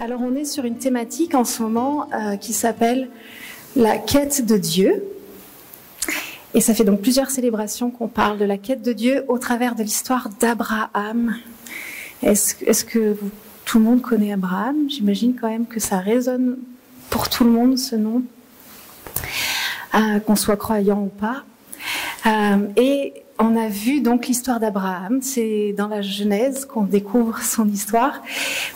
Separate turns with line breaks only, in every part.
Alors on est sur une thématique en ce moment qui s'appelle la quête de Dieu. Et ça fait donc plusieurs célébrations qu'on parle de la quête de Dieu au travers de l'histoire d'Abraham. Est-ce que tout le monde connaît Abraham? J'imagine quand même que ça résonne pour tout le monde ce nom, qu'on soit croyant ou pas. Et on a vu donc l'histoire d'Abraham, c'est dans la Genèse qu'on découvre son histoire.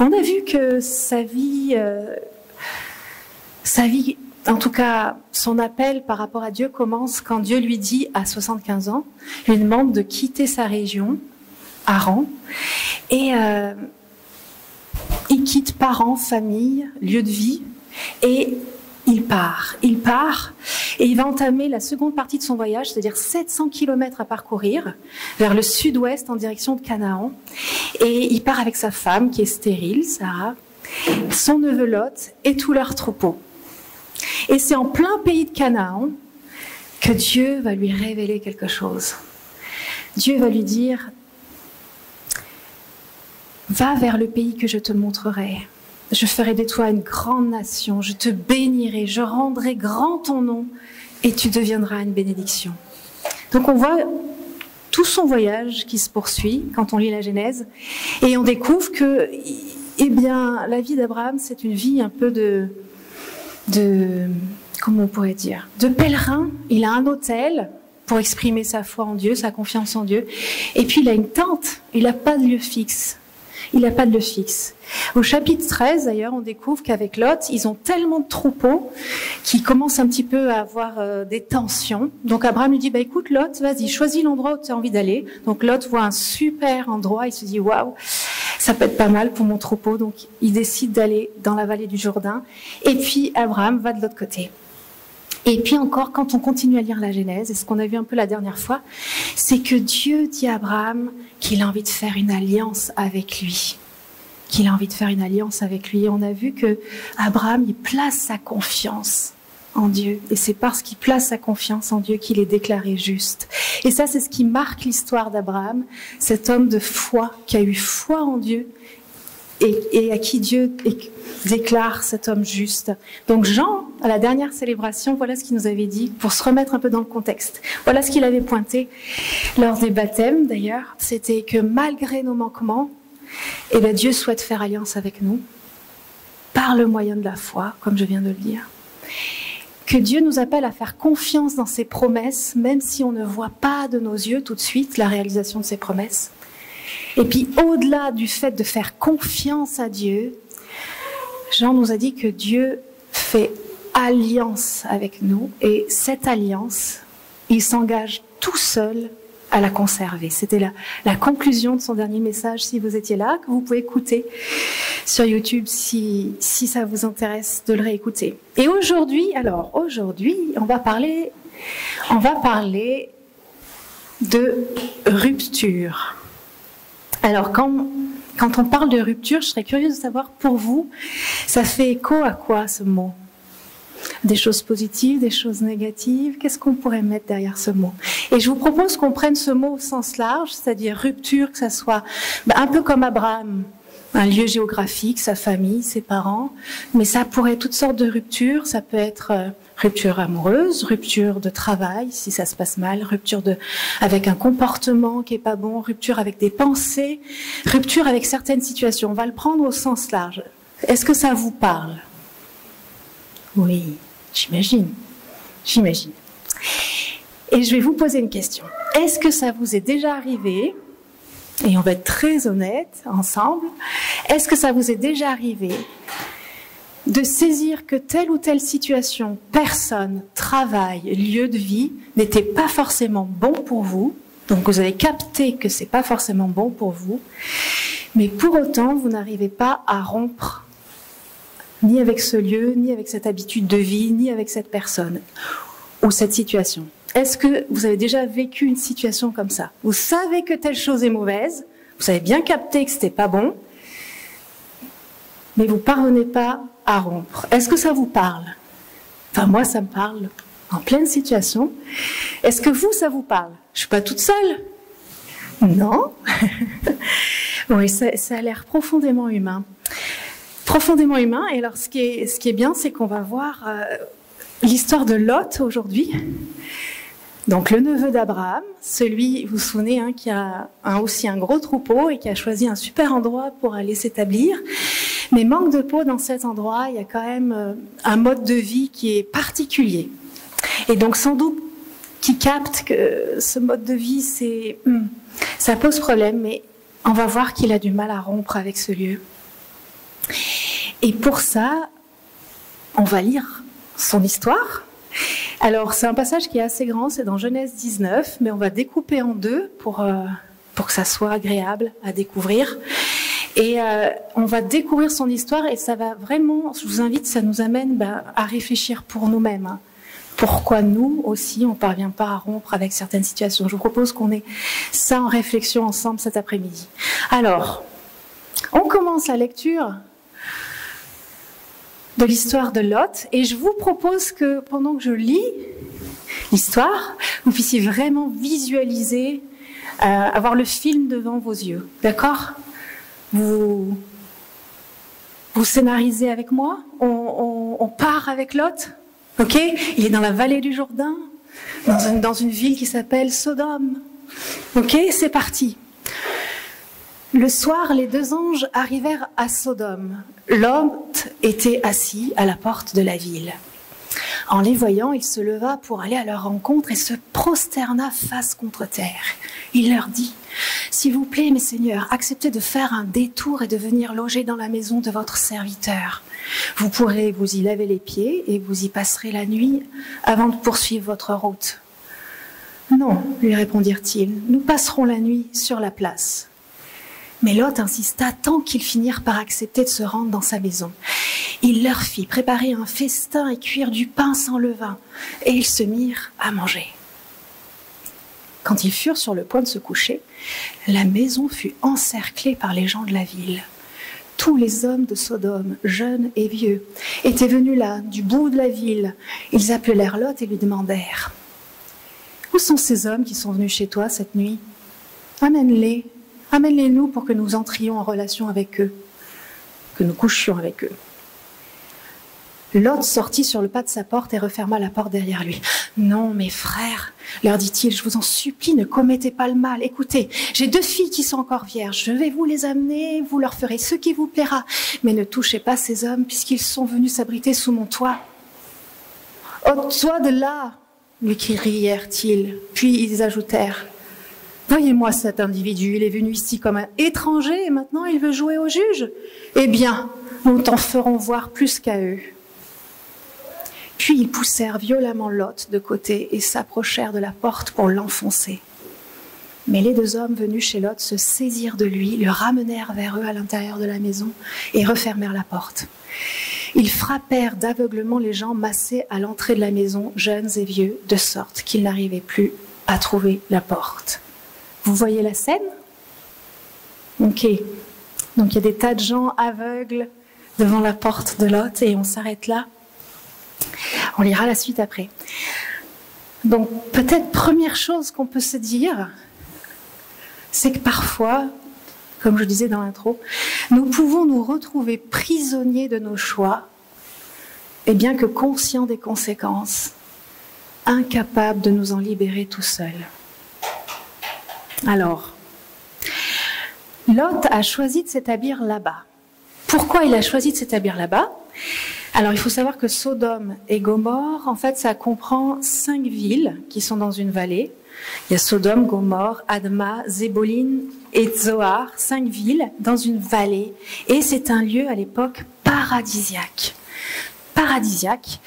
On a vu que sa vie, en tout cas son appel par rapport à Dieu commence quand Dieu lui dit à 75 ans, lui demande de quitter sa région, Haran, et il quitte parents, famille, lieu de vie, et il part, et il va entamer la seconde partie de son voyage, c'est-à-dire 700 km à parcourir, vers le sud-ouest en direction de Canaan. Et il part avec sa femme, qui est stérile, Sarah, son neveu Lot, et tout leur troupeau. Et c'est en plein pays de Canaan que Dieu va lui révéler quelque chose. Dieu va lui dire, va vers le pays que je te montrerai. Je ferai de toi une grande nation, je te bénirai, je rendrai grand ton nom et tu deviendras une bénédiction. Donc on voit tout son voyage qui se poursuit quand on lit la Genèse et on découvre que, eh bien, la vie d'Abraham, c'est une vie un peu de comment on pourrait dire, de pèlerin. Il a un autel pour exprimer sa foi en Dieu, sa confiance en Dieu, et puis il a une tente, il n'a pas de lieu fixe. Il n'a pas de lieu fixe. Au chapitre 13, d'ailleurs, on découvre qu'avec Lot, ils ont tellement de troupeaux qu'ils commencent un petit peu à avoir des tensions. Donc Abraham lui dit, bah écoute Lot, vas-y, choisis l'endroit où tu as envie d'aller. Donc Lot voit un super endroit, il se dit, waouh, ça peut être pas mal pour mon troupeau. Donc il décide d'aller dans la vallée du Jourdain. Et puis Abraham va de l'autre côté. Et puis encore, quand on continue à lire la Genèse, et ce qu'on a vu un peu la dernière fois, c'est que Dieu dit à Abraham qu'il a envie de faire une alliance avec lui. Qu'il a envie de faire une alliance avec lui. Et on a vu que Abraham, il place sa confiance en Dieu. Et c'est parce qu'il place sa confiance en Dieu qu'il est déclaré juste. Et ça, c'est ce qui marque l'histoire d'Abraham, cet homme de foi, qui a eu foi en Dieu, et à qui Dieu déclare cet homme juste. Donc Jean, à la dernière célébration, voilà ce qu'il nous avait dit, pour se remettre un peu dans le contexte. Voilà ce qu'il avait pointé lors des baptêmes, d'ailleurs. C'était que malgré nos manquements, eh bien, Dieu souhaite faire alliance avec nous, par le moyen de la foi, comme je viens de le dire. Que Dieu nous appelle à faire confiance dans ses promesses, même si on ne voit pas de nos yeux tout de suite la réalisation de ses promesses. Et puis, au-delà du fait de faire confiance à Dieu, Jean nous a dit que Dieu fait alliance avec nous. Et cette alliance, il s'engage tout seul à la conserver. C'était la conclusion de son dernier message, si vous étiez là, que vous pouvez écouter sur YouTube si ça vous intéresse de le réécouter. Et aujourd'hui, on va parler de rupture. Alors, quand on parle de rupture, je serais curieuse de savoir, pour vous, ça fait écho à quoi ce mot? Des choses positives, des choses négatives? Qu'est-ce qu'on pourrait mettre derrière ce mot? Et je vous propose qu'on prenne ce mot au sens large, c'est-à-dire rupture, que ça soit un peu comme Abraham, un lieu géographique, sa famille, ses parents, mais ça pourrait être toutes sortes de ruptures. Ça peut être rupture amoureuse, rupture de travail, si ça se passe mal, rupture avec un comportement qui est pas bon, rupture avec des pensées, rupture avec certaines situations. On va le prendre au sens large. Est-ce que ça vous parle? Oui, j'imagine. Et je vais vous poser une question. Est-ce que ça vous est déjà arrivé, et on va être très honnête ensemble, est-ce que ça vous est déjà arrivé de saisir que telle ou telle situation, personne, travail, lieu de vie n'était pas forcément bon pour vous, donc vous avez capté que c'est pas forcément bon pour vous, mais pour autant vous n'arrivez pas à rompre ni avec ce lieu, ni avec cette habitude de vie, ni avec cette personne ou cette situation. Est-ce que vous avez déjà vécu une situation comme ça? Vous savez que telle chose est mauvaise, vous avez bien capté que c'était pas bon, mais vous parvenez pas à rompre. Est-ce que ça vous parle? Enfin, moi, ça me parle en pleine situation. Est-ce que vous, ça vous parle? Je suis pas toute seule. Non. Oui, ça a l'air profondément humain. profondément humain. Et alors, ce qui est bien, c'est qu'on va voir l'histoire de Lot aujourd'hui. Donc, le neveu d'Abraham, celui, vous vous souvenez, qui a aussi un gros troupeau et qui a choisi un super endroit pour aller s'établir. Mais manque de peau dans cet endroit, il y a quand même un mode de vie qui est particulier. Et donc, sans doute, qui capte que ce mode de vie, ça pose problème, mais on va voir qu'il a du mal à rompre avec ce lieu. Et pour ça, on va lire son histoire. Alors, c'est un passage qui est assez grand, c'est dans Genèse 19, mais on va découper en deux pour que ça soit agréable à découvrir. Et on va découvrir son histoire et ça va vraiment, je vous invite, ça nous amène à réfléchir pour nous-mêmes. Pourquoi nous aussi, on ne parvient pas à rompre avec certaines situations. Je vous propose qu'on ait ça en réflexion ensemble cet après-midi. Alors, on commence la lecture de l'histoire de Lot et je vous propose que pendant que je lis l'histoire, vous puissiez vraiment visualiser, avoir le film devant vos yeux. D'accord ? Vous scénarisez avec moi ? On part avec Lot ? Ok, il est dans la vallée du Jourdain, dans une ville qui s'appelle Sodome. Ok, c'est parti. Le soir, les deux anges arrivèrent à Sodome. Lot était assis à la porte de la ville. En les voyant, il se leva pour aller à leur rencontre et se prosterna face contre terre. Il leur dit : « S'il vous plaît, mes seigneurs, acceptez de faire un détour et de venir loger dans la maison de votre serviteur. Vous pourrez vous y laver les pieds et vous y passerez la nuit avant de poursuivre votre route. » « Non, lui répondirent-ils, nous passerons la nuit sur la place. » Mais Lot insista tant qu'ils finirent par accepter de se rendre dans sa maison. Il leur fit préparer un festin et cuire du pain sans levain, et ils se mirent à manger. Quand ils furent sur le point de se coucher, la maison fut encerclée par les gens de la ville. Tous les hommes de Sodome, jeunes et vieux, étaient venus là, du bout de la ville. Ils appelèrent Lot et lui demandèrent : « Où sont ces hommes qui sont venus chez toi cette nuit ? Amène-les. Amène-les-nous pour que nous entrions en relation avec eux, que nous couchions avec eux. » Lot sortit sur le pas de sa porte et referma la porte derrière lui. « Non, mes frères, leur dit-il, je vous en supplie, ne commettez pas le mal. Écoutez, j'ai 2 filles qui sont encore vierges. Je vais vous les amener, vous leur ferez ce qui vous plaira. Mais ne touchez pas ces hommes puisqu'ils sont venus s'abriter sous mon toit. »« Ôte-toi de là !» lui crièrent-ils. Puis ils ajoutèrent : « Voyez-moi cet individu, il est venu ici comme un étranger et maintenant il veut jouer au juge. Eh bien, nous t'en ferons voir plus qu'à eux. » Puis ils poussèrent violemment Lot de côté et s'approchèrent de la porte pour l'enfoncer. Mais les 2 hommes venus chez Lot se saisirent de lui, le ramenèrent vers eux à l'intérieur de la maison et refermèrent la porte. Ils frappèrent d'aveuglement les gens massés à l'entrée de la maison, jeunes et vieux, de sorte qu'ils n'arrivaient plus à trouver la porte. Vous voyez la scène ? Ok. Donc il y a des tas de gens aveugles devant la porte de Lot et on s'arrête là. On lira la suite après. Donc peut-être première chose qu'on peut se dire, c'est que parfois, comme je disais dans l'intro, nous pouvons nous retrouver prisonniers de nos choix et bien que conscients des conséquences, incapables de nous en libérer tout seuls. Alors, Lot a choisi de s'établir là-bas. Pourquoi il a choisi de s'établir là-bas ? Alors, il faut savoir que Sodome et Gomorrhe, en fait, ça comprend 5 villes qui sont dans une vallée. Il y a Sodome, Gomorrhe, Adma, Zéboline et Zoar, 5 villes dans une vallée. Et c'est un lieu à l'époque paradisiaque. Paradisiaque.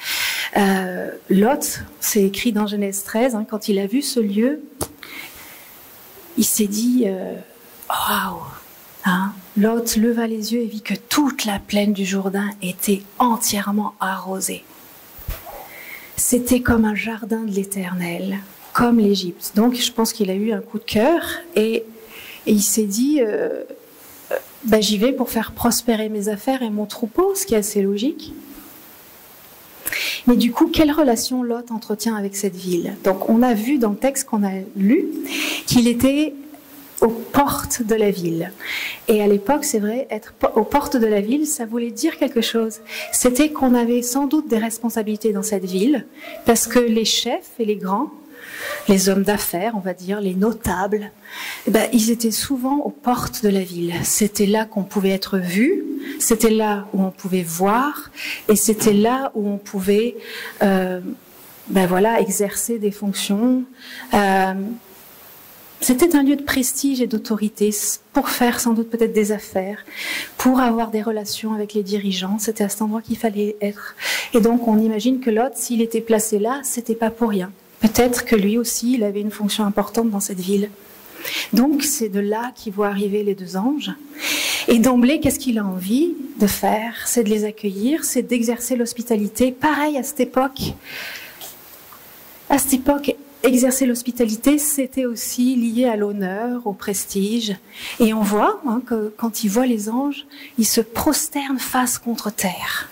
Lot, c'est écrit dans Genèse 13, quand il a vu ce lieu, il s'est dit « Waouh !» Lot leva les yeux et vit que toute la plaine du Jourdain était entièrement arrosée. C'était comme un jardin de l'Éternel, comme l'Égypte. Donc je pense qu'il a eu un coup de cœur et il s'est dit j'y vais pour faire prospérer mes affaires et mon troupeau, ce qui est assez logique. Mais du coup, quelle relation Lot entretient avec cette ville ? Donc on a vu dans le texte qu'on a lu qu'il était aux portes de la ville. Et à l'époque, c'est vrai, être aux portes de la ville, ça voulait dire quelque chose. C'était qu'on avait sans doute des responsabilités dans cette ville, parce que les chefs et les grands, les hommes d'affaires, on va dire, les notables, ils étaient souvent aux portes de la ville. C'était là qu'on pouvait être vu, c'était là où on pouvait voir, et c'était là où on pouvait exercer des fonctions. C'était un lieu de prestige et d'autorité pour faire sans doute peut-être des affaires, pour avoir des relations avec les dirigeants. C'était à cet endroit qu'il fallait être. Et donc on imagine que Lot, s'il était placé là, c'était pas pour rien. Peut-être que lui aussi, il avait une fonction importante dans cette ville. Donc c'est de là qu'ils voient arriver les deux anges. Et d'emblée, qu'est-ce qu'il a envie de faire? C'est de les accueillir, c'est d'exercer l'hospitalité. Pareil à cette époque. À cette époque, exercer l'hospitalité, c'était aussi lié à l'honneur, au prestige. Et on voit que quand ils voient les anges, ils se prosternent face contre terre.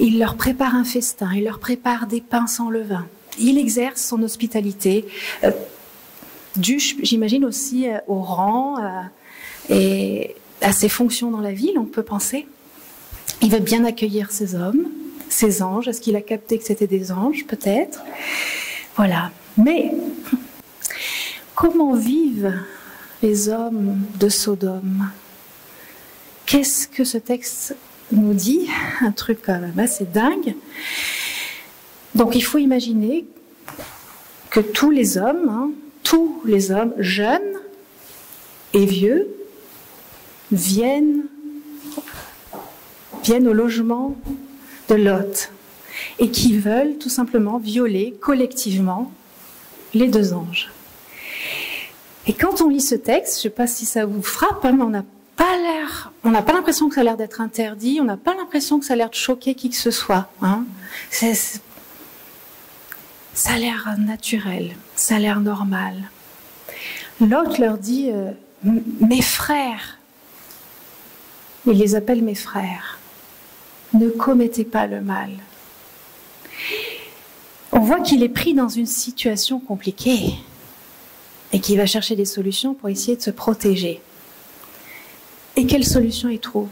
Il leur prépare un festin, il leur prépare des pains sans levain. Il exerce son hospitalité, dû, j'imagine aussi au rang et à ses fonctions dans la ville, on peut penser. Il veut bien accueillir ces hommes, ces anges. Est-ce qu'il a capté que c'était des anges, peut-être? Voilà. Mais comment vivent les hommes de Sodome? Qu'est-ce que ce texte nous dit? Un truc quand même assez dingue. Donc il faut imaginer que tous les hommes, jeunes et vieux, viennent au logement de Lot et qui veulent tout simplement violer collectivement les deux anges. Et quand on lit ce texte, je ne sais pas si ça vous frappe, mais on n'a pas l'impression que ça a l'air d'être interdit, on n'a pas l'impression que ça a l'air de choquer qui que ce soit. Ça a l'air naturel, ça a l'air normal. Lot leur dit mes frères, il les appelle mes frères, ne commettez pas le mal. On voit qu'il est pris dans une situation compliquée et qu'il va chercher des solutions pour essayer de se protéger. Et quelle solution il trouve?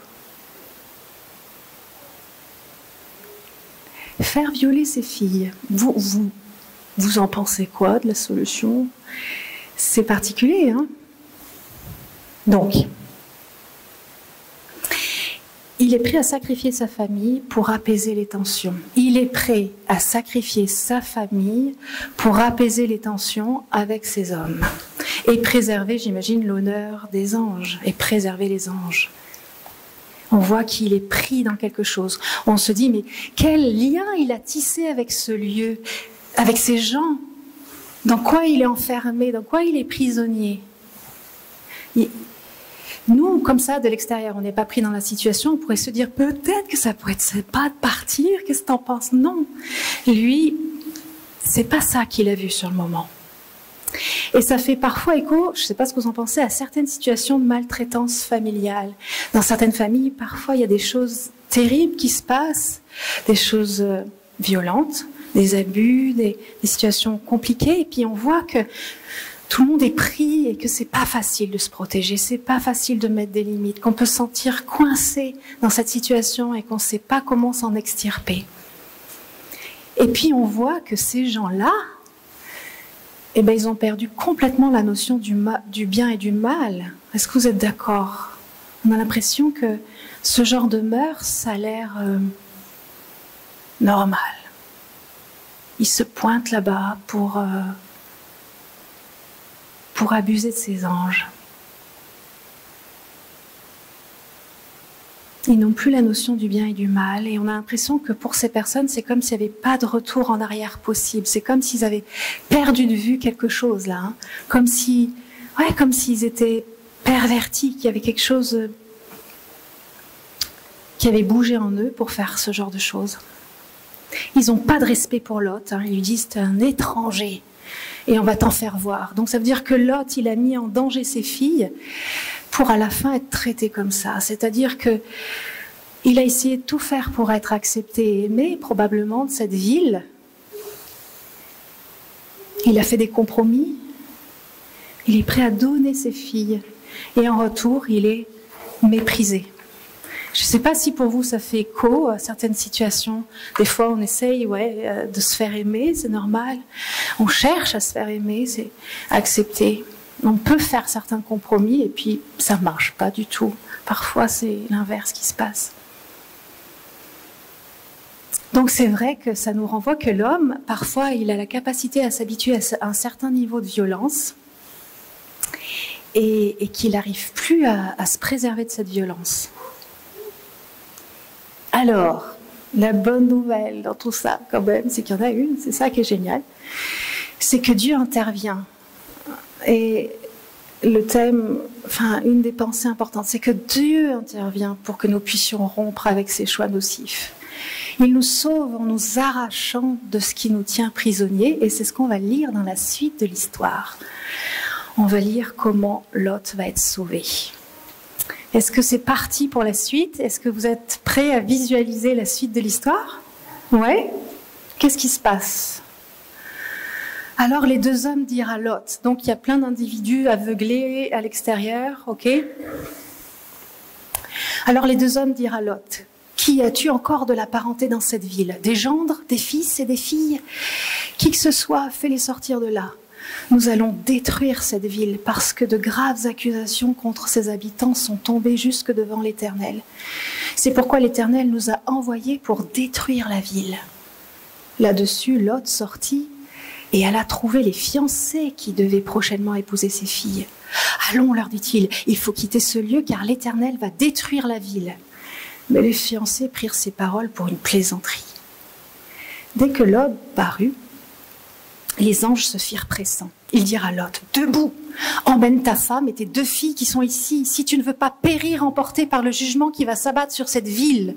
Faire violer ses filles. Vous en pensez quoi de la solution? C'est particulier, hein? Donc, il est prêt à sacrifier sa famille pour apaiser les tensions. Il est prêt à sacrifier sa famille pour apaiser les tensions avec ses hommes. Et préserver, j'imagine, l'honneur des anges. Et préserver les anges. On voit qu'il est pris dans quelque chose. On se dit, mais quel lien il a tissé avec ce lieu, avec ces gens? Dans quoi il est enfermé? Dans quoi il est prisonnier? Nous, comme ça, de l'extérieur, on n'est pas pris dans la situation, on pourrait se dire peut-être que ça pourrait être sympa de partir, qu'est-ce que t'en penses? Non. Lui, c'est pas ça qu'il a vu sur le moment. Et ça fait parfois écho, je ne sais pas ce que vous en pensez, à certaines situations de maltraitance familiale. Dans certaines familles, parfois, il y a des choses terribles qui se passent, des choses violentes, des abus, des situations compliquées, et puis on voit que tout le monde est pris et que c'est pas facile de se protéger, c'est pas facile de mettre des limites, qu'on peut se sentir coincé dans cette situation et qu'on ne sait pas comment s'en extirper. Et puis on voit que ces gens-là, ils ont perdu complètement la notion du bien et du mal. Est-ce que vous êtes d'accord? On a l'impression que ce genre de mœurs, ça a l'air normal. Ils se pointent là-bas pour abuser de ces anges. Ils n'ont plus la notion du bien et du mal, et on a l'impression que pour ces personnes, c'est comme s'il n'y avait pas de retour en arrière possible. C'est comme s'ils avaient perdu de vue quelque chose là, hein. Comme s'ils étaient pervertis, qu'il y avait quelque chose qui avait bougé en eux pour faire ce genre de choses. Ils n'ont pas de respect pour Lot, hein. Ils lui disent c'est un étranger. Et on va t'en faire voir. Donc ça veut dire que Lot, il a mis en danger ses filles pour à la fin être traité comme ça. C'est-à-dire que il a essayé de tout faire pour être accepté et aimé, probablement, de cette ville. Il a fait des compromis. Il est prêt à donner ses filles. Et en retour, il est méprisé. Je ne sais pas si pour vous ça fait écho à certaines situations. Des fois, on essaye de se faire aimer, c'est normal. On cherche à se faire aimer, c'est accepter. On peut faire certains compromis et puis ça ne marche pas du tout. Parfois, c'est l'inverse qui se passe. Donc c'est vrai que ça nous renvoie que l'homme, parfois, il a la capacité à s'habituer à un certain niveau de violence et qu'il n'arrive plus à se préserver de cette violence. Alors, la bonne nouvelle dans tout ça, quand même, c'est qu'il y en a une, c'est ça qui est génial, c'est que Dieu intervient. Et le thème, une des pensées importantes, c'est que Dieu intervient pour que nous puissions rompre avec ces choix nocifs. Il nous sauve en nous arrachant de ce qui nous tient prisonniers, et c'est ce qu'on va lire dans la suite de l'histoire. On va lire comment Lot va être sauvé. Est-ce que c'est parti pour la suite? Est-ce que vous êtes prêts à visualiser la suite de l'histoire? Ouais. Qu'est-ce qui se passe? Alors les deux hommes dirent à Lot, donc il y a plein d'individus aveuglés à l'extérieur, ok? Alors les deux hommes dirent à Lot, qui as-tu encore de la parenté dans cette ville? Des gendres, des fils et des filles? Qui que ce soit, fais-les sortir de là. Nous allons détruire cette ville parce que de graves accusations contre ses habitants sont tombées jusque devant l'Éternel. C'est pourquoi l'Éternel nous a envoyés pour détruire la ville. Là-dessus, Lot sortit et alla trouver les fiancés qui devaient prochainement épouser ses filles. « Allons, leur dit-il, il faut quitter ce lieu car l'Éternel va détruire la ville. » Mais les fiancés prirent ces paroles pour une plaisanterie. Dès que Lot parut, les anges se firent pressants. Ils dirent à Lot, « Debout, emmène ta femme et tes 2 filles qui sont ici, si tu ne veux pas périr emporté par le jugement qui va s'abattre sur cette ville. »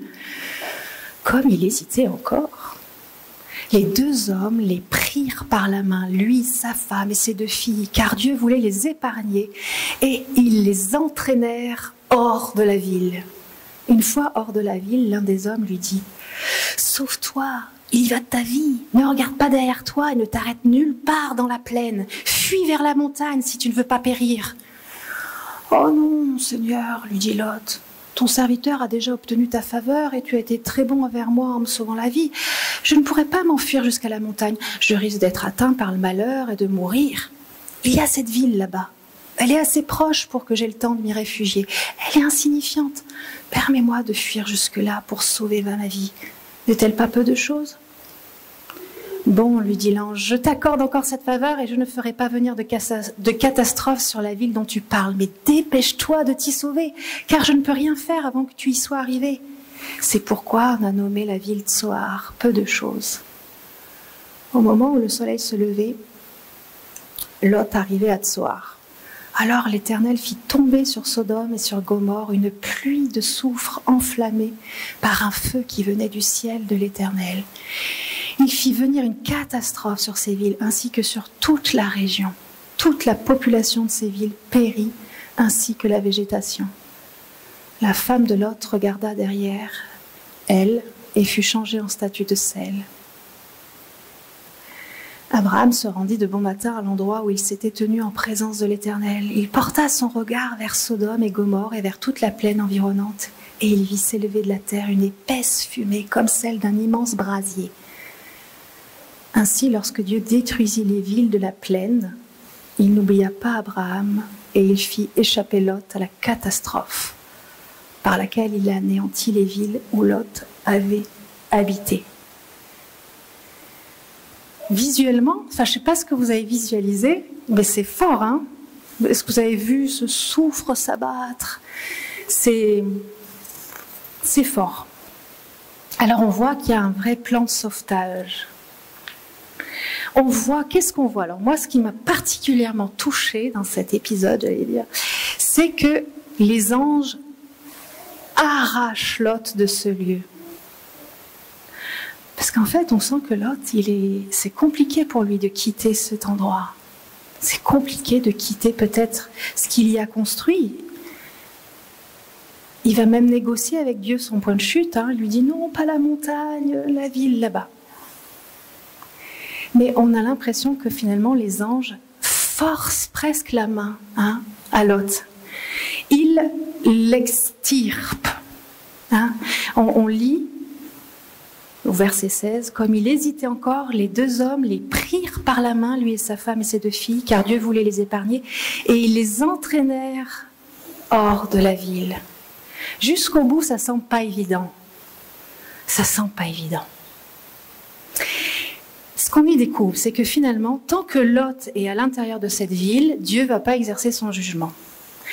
Comme il hésitait encore, les 2 hommes les prirent par la main, lui, sa femme et ses 2 filles, car Dieu voulait les épargner, et ils les entraînèrent hors de la ville. Une fois hors de la ville, l'un des hommes lui dit, « Sauve-toi, il y va de ta vie, ne regarde pas derrière toi et ne t'arrête nulle part dans la plaine. Fuis vers la montagne si tu ne veux pas périr. »« Oh non, Seigneur, lui dit Lot, ton serviteur a déjà obtenu ta faveur et tu as été très bon envers moi en me sauvant la vie. Je ne pourrais pas m'enfuir jusqu'à la montagne. Je risque d'être atteint par le malheur et de mourir. Il y a cette ville là-bas. Elle est assez proche pour que j'aie le temps de m'y réfugier. Elle est insignifiante. Permets-moi de fuir jusque-là pour sauver ma vie. N'est-elle pas peu de choses ? Bon, lui dit l'ange, je t'accorde encore cette faveur et je ne ferai pas venir de catastrophe sur la ville dont tu parles. Mais dépêche-toi de t'y sauver, car je ne peux rien faire avant que tu y sois arrivé. C'est pourquoi on a nommé la ville Tsoar, peu de choses. Au moment où le soleil se levait, Lot arrivait à Tsoar. Alors l'Éternel fit tomber sur Sodome et sur Gomorrhe une pluie de soufre enflammée par un feu qui venait du ciel de l'Éternel. Il fit venir une catastrophe sur ces villes ainsi que sur toute la région. Toute la population de ces villes périt ainsi que la végétation. La femme de Lot regarda derrière elle et fut changée en statue de sel. Abraham se rendit de bon matin à l'endroit où il s'était tenu en présence de l'Éternel. Il porta son regard vers Sodome et Gomorrhe et vers toute la plaine environnante, et il vit s'élever de la terre une épaisse fumée comme celle d'un immense brasier. Ainsi, lorsque Dieu détruisit les villes de la plaine, il n'oublia pas Abraham et il fit échapper Lot à la catastrophe par laquelle il anéantit les villes où Lot avait habité. Visuellement, je ne sais pas ce que vous avez visualisé, mais c'est fort, hein? Est-ce que vous avez vu ce soufre s'abattre? C'est fort. Alors on voit qu'il y a un vrai plan de sauvetage. On voit, qu'est-ce qu'on voit? Alors moi, ce qui m'a particulièrement touchée dans cet épisode, j'allais dire, c'est que les anges arrachent Lot de ce lieu. Parce qu'en fait, on sent que Lot, c'est compliqué pour lui de quitter cet endroit. C'est compliqué de quitter peut-être ce qu'il y a construit. Il va même négocier avec Dieu son point de chute. Il lui dit non, pas la montagne, la ville là-bas. Mais on a l'impression que finalement les anges force presque la main à Lot. Il l'extirpe. On lit au verset 16, « Comme il hésitait encore, les deux hommes les prirent par la main, lui et sa femme et ses deux filles, car Dieu voulait les épargner, et ils les entraînèrent hors de la ville. » Jusqu'au bout, ça semble pas évident. Ça semble pas évident. Ce qu'on y découvre, c'est que finalement, tant que Lot est à l'intérieur de cette ville, Dieu ne va pas exercer son jugement.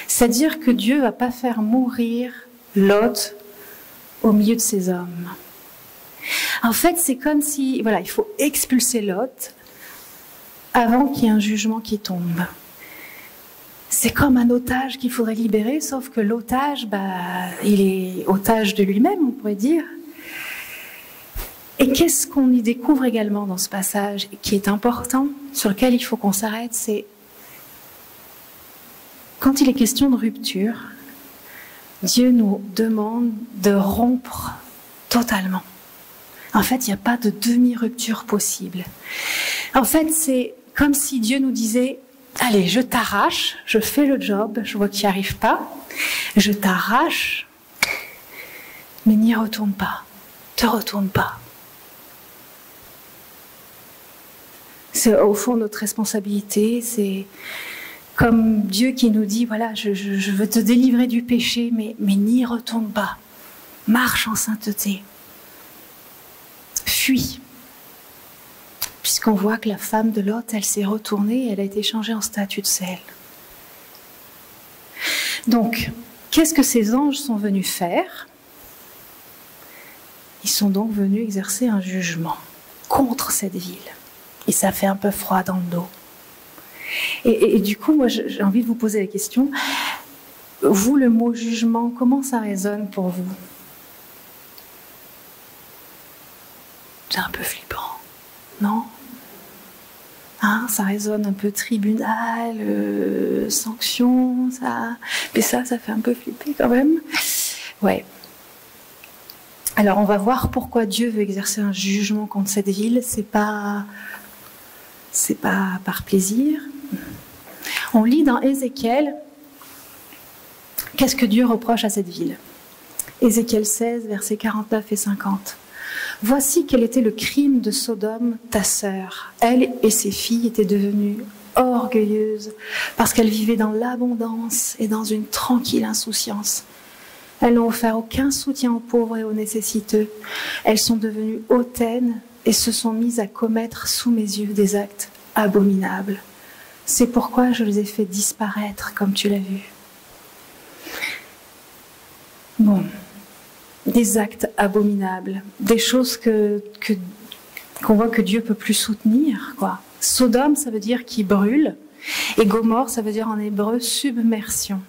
C'est-à-dire que Dieu ne va pas faire mourir Lot au milieu de ses hommes. En fait, c'est comme si, voilà, il faut expulser Lot avant qu'il y ait un jugement qui tombe. C'est comme un otage qu'il faudrait libérer, sauf que l'otage, il est otage de lui-même, on pourrait dire. Et qu'est-ce qu'on y découvre également dans ce passage qui est important, sur lequel il faut qu'on s'arrête, c'est quand il est question de rupture, Dieu nous demande de rompre totalement. En fait, il n'y a pas de demi-rupture possible. En fait, c'est comme si Dieu nous disait « Allez, je t'arrache, je fais le job, je vois que tu n'y arrives pas, je t'arrache, mais n'y retourne pas, te retourne pas. » C'est au fond notre responsabilité, c'est comme Dieu qui nous dit, voilà, je veux te délivrer du péché, mais n'y retourne pas. Marche en sainteté. Fuis. Puisqu'on voit que la femme de Lot, elle s'est retournée et elle a été changée en statue de sel. Donc, qu'est-ce que ces anges sont venus faire? Ils sont donc venus exercer un jugement contre cette ville. Et ça fait un peu froid dans le dos. Et du coup, moi, j'ai envie de vous poser la question. Vous, le mot jugement, comment ça résonne pour vous? C'est un peu flippant, non? Ça résonne un peu tribunal, sanction, ça. Mais ça fait un peu flipper quand même. Ouais. Alors, on va voir pourquoi Dieu veut exercer un jugement contre cette ville. C'est pas par plaisir. On lit dans Ézéchiel, qu'est-ce que Dieu reproche à cette ville? Ézéchiel 16, versets 49 et 50. « Voici quel était le crime de Sodome, ta sœur. Elle et ses filles étaient devenues orgueilleuses parce qu'elles vivaient dans l'abondance et dans une tranquille insouciance. Elles n'ont offert aucun soutien aux pauvres et aux nécessiteux. Elles sont devenues hautaines et se sont mises à commettre sous mes yeux des actes abominables. C'est pourquoi je les ai fait disparaître, comme tu l'as vu. » Bon, des actes abominables, des choses qu'on voit que Dieu peut plus soutenir, quoi. Sodome, ça veut dire qui brûle, et Gomorrhe, ça veut dire en hébreu submersion.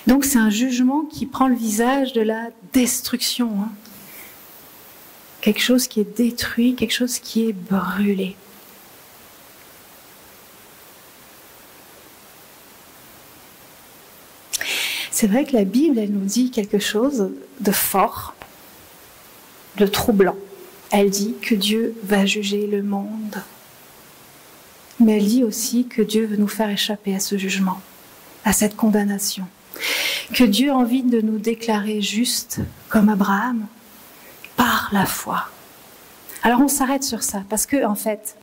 Donc c'est un jugement qui prend le visage de la destruction, quelque chose qui est détruit, quelque chose qui est brûlé. C'est vrai que la Bible, elle nous dit quelque chose de fort, de troublant. Elle dit que Dieu va juger le monde. Mais elle dit aussi que Dieu veut nous faire échapper à ce jugement, à cette condamnation. Que Dieu a envie de nous déclarer justes, comme Abraham, par la foi. Alors on s'arrête sur ça, parce que, en fait,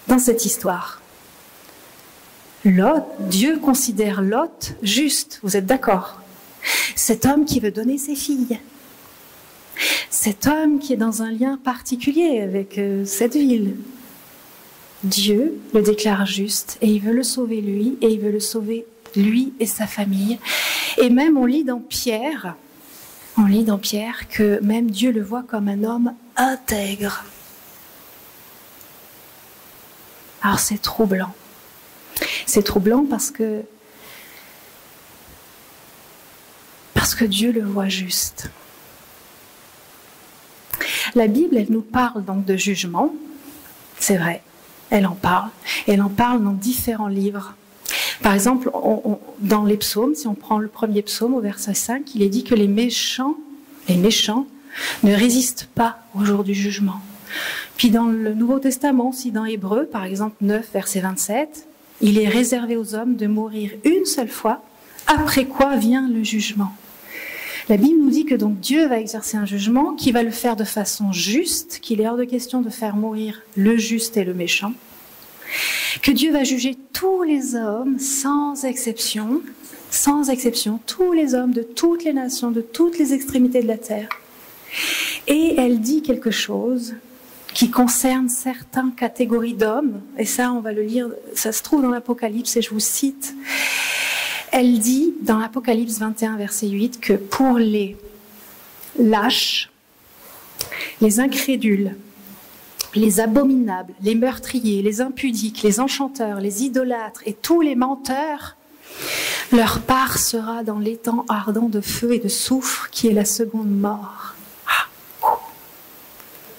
dans cette histoire, Dieu considère Lot juste, vous êtes d'accord? Cet homme qui veut donner ses filles. Cet homme qui est dans un lien particulier avec cette ville. Dieu le déclare juste et il veut le sauver lui, et il veut le sauver lui et sa famille. Et même on lit dans Pierre que même Dieu le voit comme un homme intègre. Alors c'est troublant. C'est troublant parce que Dieu le voit juste. La Bible, elle nous parle donc de jugement, c'est vrai, elle en parle dans différents livres. Par exemple, dans les psaumes, si on prend le premier psaume au verset 5, il est dit que les méchants ne résistent pas au jour du jugement. Puis dans le Nouveau Testament, aussi dans Hébreux, par exemple 9, verset 27, il est réservé aux hommes de mourir une seule fois, après quoi vient le jugement. La Bible nous dit que donc Dieu va exercer un jugement, qui va le faire de façon juste, qu'il est hors de question de faire mourir le juste et le méchant, que Dieu va juger tous les hommes sans exception, tous les hommes de toutes les nations, de toutes les extrémités de la terre. Et elle dit quelque chose qui concerne certaines catégories d'hommes, et ça on va le lire, ça se trouve dans l'Apocalypse et je vous cite. Elle dit dans l'Apocalypse 21 verset 8 que pour les lâches, les incrédules, les abominables, les meurtriers, les impudiques, les enchanteurs, les idolâtres et tous les menteurs, leur part sera dans l'étang ardent de feu et de soufre qui est la seconde mort.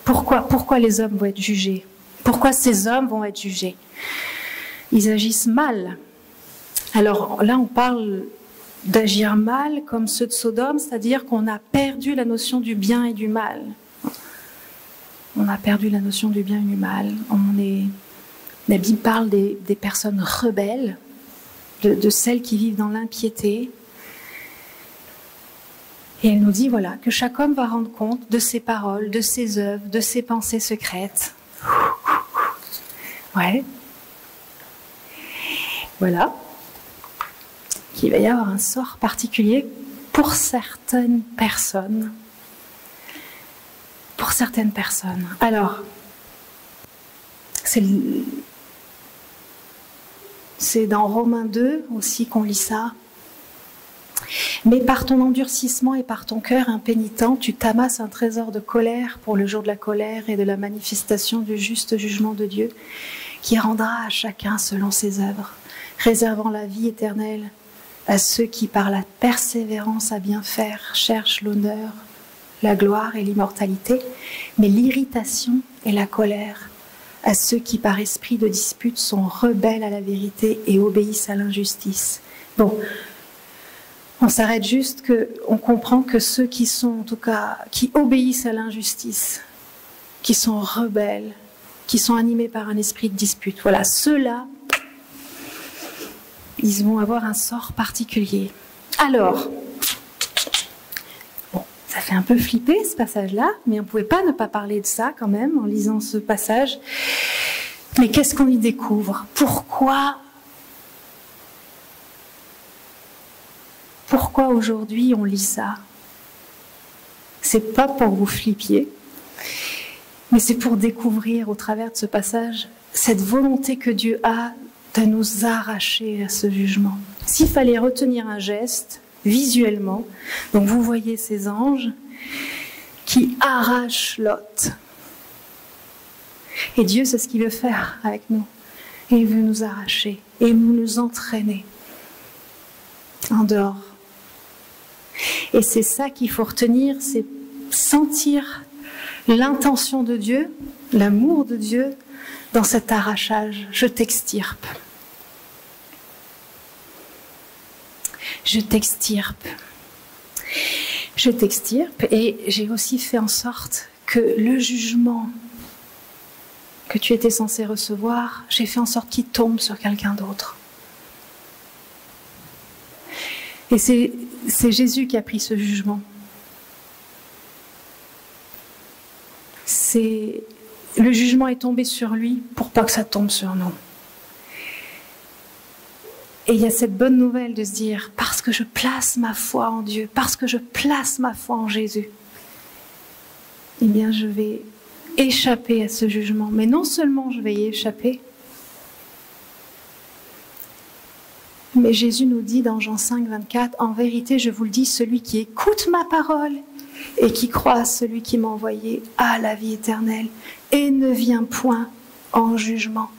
Pourquoi les hommes vont être jugés? Pourquoi ces hommes vont être jugés? Ils agissent mal. Alors là, on parle d'agir mal comme ceux de Sodome, c'est-à-dire qu'on a perdu la notion du bien et du mal. On a perdu la notion du bien et du mal. La Bible parle des personnes rebelles, de celles qui vivent dans l'impiété. Et elle nous dit, voilà, que chaque homme va rendre compte de ses paroles, de ses œuvres, de ses pensées secrètes. Ouais. Voilà. Qu'il va y avoir un sort particulier pour certaines personnes. Pour certaines personnes. Alors, c'est dans Romains 2 aussi qu'on lit ça. Mais par ton endurcissement et par ton cœur impénitent, tu t'amasses un trésor de colère pour le jour de la colère et de la manifestation du juste jugement de Dieu, qui rendra à chacun selon ses œuvres, réservant la vie éternelle à ceux qui, par la persévérance à bien faire, cherchent l'honneur, la gloire et l'immortalité, mais l'irritation et la colère à ceux qui, par esprit de dispute, sont rebelles à la vérité et obéissent à l'injustice. Bon, on s'arrête juste qu'on comprend que ceux qui sont, en tout cas, qui obéissent à l'injustice, qui sont rebelles, qui sont animés par un esprit de dispute, voilà, ceux-là, ils vont avoir un sort particulier. Alors, bon, ça fait un peu flipper ce passage-là, mais on ne pouvait pas ne pas parler de ça quand même en lisant ce passage. Mais qu'est-ce qu'on y découvre? Pourquoi aujourd'hui on lit ça? C'est pas pour vous flippier, mais c'est pour découvrir au travers de ce passage cette volonté que Dieu a de nous arracher à ce jugement. S'il fallait retenir un geste visuellement, donc vous voyez ces anges qui arrachent Lot. Et Dieu, c'est ce qu'il veut faire avec nous. Et il veut nous arracher et nous entraîner en dehors. Et c'est ça qu'il faut retenir, c'est sentir l'intention de Dieu, l'amour de Dieu dans cet arrachage. Je t'extirpe. Je t'extirpe. Je t'extirpe. Et j'ai aussi fait en sorte que le jugement que tu étais censé recevoir, j'ai fait en sorte qu'il tombe sur quelqu'un d'autre. Et c'est Jésus qui a pris ce jugement. Le jugement est tombé sur lui pour pas que ça tombe sur nous. Et il y a cette bonne nouvelle de se dire, parce que je place ma foi en Dieu, parce que je place ma foi en Jésus, eh bien je vais échapper à ce jugement. Mais non seulement je vais y échapper, mais Jésus nous dit dans Jean 5, 24, « En vérité, je vous le dis, celui qui écoute ma parole et qui croit à celui qui m'a envoyé a la vie éternelle et ne vient point en jugement.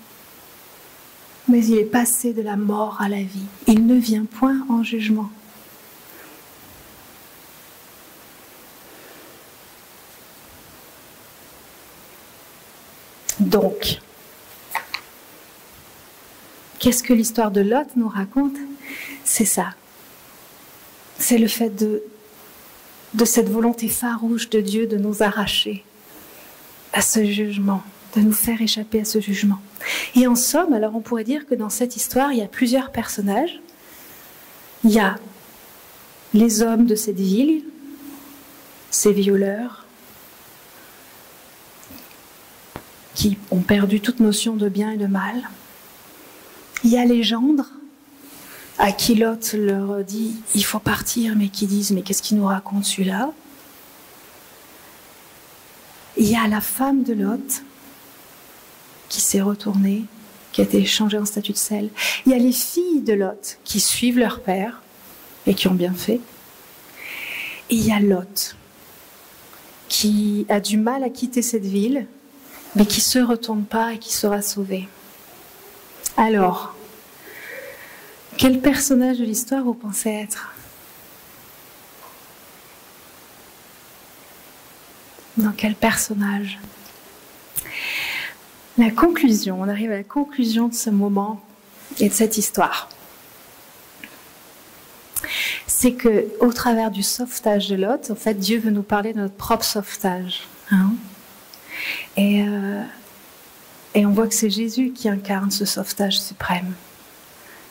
Mais il est passé de la mort à la vie. Il ne vient point en jugement. » Donc, qu'est-ce que l'histoire de Lot nous raconte? C'est ça. C'est le fait de cette volonté farouche de Dieu de nous arracher à ce jugement, de nous faire échapper à ce jugement. Et en somme, alors on pourrait dire que dans cette histoire, il y a plusieurs personnages. Il y a les hommes de cette ville, ces violeurs, qui ont perdu toute notion de bien et de mal. Il y a les gendres, à qui Lot leur dit « il faut partir », mais qui disent « mais qu'est-ce qu'il nous raconte celui-là » Il y a la femme de Lot, qui s'est retournée, qui a été changée en statue de sel. Il y a les filles de Lot, qui suivent leur père, et qui ont bien fait. Et il y a Lot, qui a du mal à quitter cette ville, mais qui ne se retourne pas et qui sera sauvé. Alors, quel personnage de l'histoire vous pensez être? Dans quel personnage? La conclusion, on arrive à la conclusion de ce moment et de cette histoire. C'est que, au travers du sauvetage de Lot, en fait, Dieu veut nous parler de notre propre sauvetage. Hein? Et on voit que c'est Jésus qui incarne ce sauvetage suprême.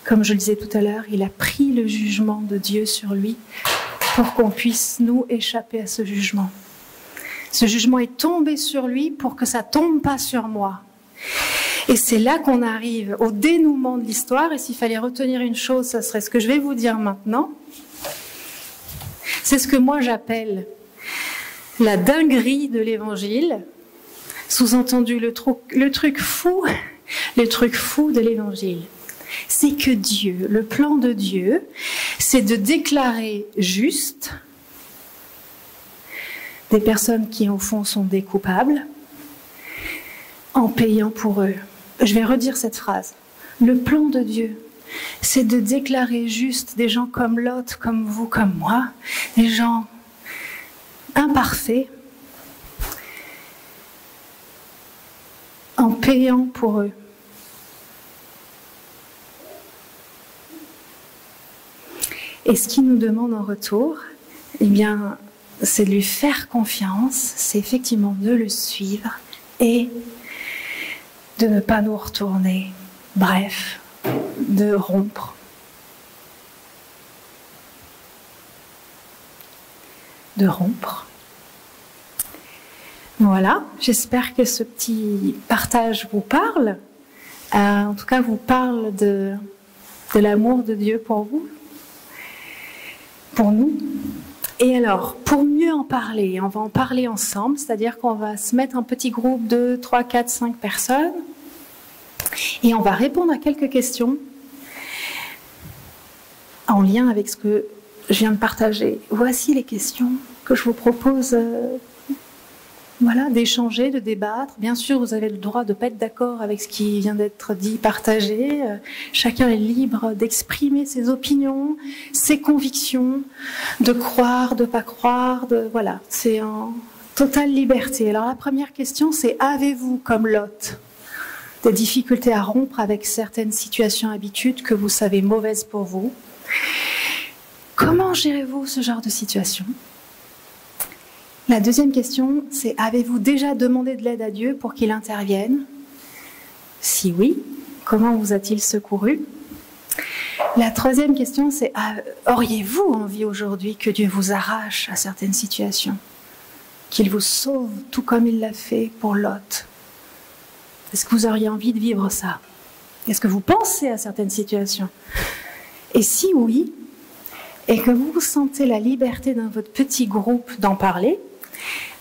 Comme je le disais tout à l'heure, il a pris le jugement de Dieu sur lui pour qu'on puisse, nous, échapper à ce jugement. Ce jugement est tombé sur lui pour que ça ne tombe pas sur moi. Et c'est là qu'on arrive au dénouement de l'histoire. Et s'il fallait retenir une chose, ça serait ce que je vais vous dire maintenant. C'est ce que moi j'appelle la dinguerie de l'Évangile. Sous-entendu, le truc fou de l'Évangile. C'est que Dieu, le plan de Dieu, c'est de déclarer juste des personnes qui, au fond, sont des coupables, en payant pour eux. Je vais redire cette phrase. Le plan de Dieu, c'est de déclarer juste des gens comme Lot, comme vous, comme moi, des gens imparfaits, en payant pour eux. Et ce qu'il nous demande en retour, eh bien, c'est de lui faire confiance, c'est effectivement de le suivre et de ne pas nous retourner, bref, de rompre. De rompre. Voilà, j'espère que ce petit partage vous parle, en tout cas vous parle de l'amour de Dieu pour vous, pour nous. Et alors, pour mieux en parler, on va en parler ensemble, c'est-à-dire qu'on va se mettre en petit groupe de 3, 4, 5 personnes et on va répondre à quelques questions en lien avec ce que je viens de partager. Voici les questions que je vous propose d'échanger, de débattre. Bien sûr, vous avez le droit de ne pas être d'accord avec ce qui vient d'être dit, partagé. Chacun est libre d'exprimer ses opinions, ses convictions, de croire, de ne pas croire. Voilà, c'est en totale liberté. Alors la première question, c'est: avez-vous, comme Lot, des difficultés à rompre avec certaines situations, habitudes que vous savez mauvaises pour vous? Comment gérez-vous ce genre de situation? La deuxième question, c'est: avez-vous déjà demandé de l'aide à Dieu pour qu'il intervienne? Si oui, comment vous a-t-il secouru? La troisième question, c'est: auriez-vous envie aujourd'hui que Dieu vous arrache à certaines situations? Qu'il vous sauve tout comme il l'a fait pour Lot? Est-ce que vous auriez envie de vivre ça? Est-ce que vous pensez à certaines situations? Et si oui, et que vous sentez la liberté dans votre petit groupe d'en parler,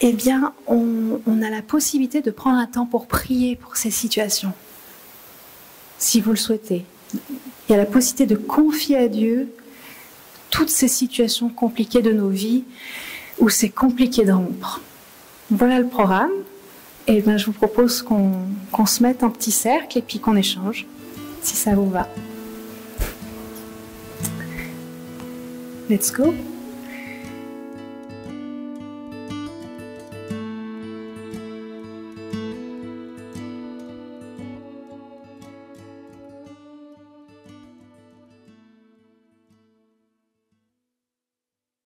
eh bien, on a la possibilité de prendre un temps pour prier pour ces situations, si vous le souhaitez. Il y a la possibilité de confier à Dieu toutes ces situations compliquées de nos vies où c'est compliqué de rompre. Voilà le programme. Et bien, je vous propose qu'on se mette en petit cercle et puis qu'on échange, si ça vous va. Let's go.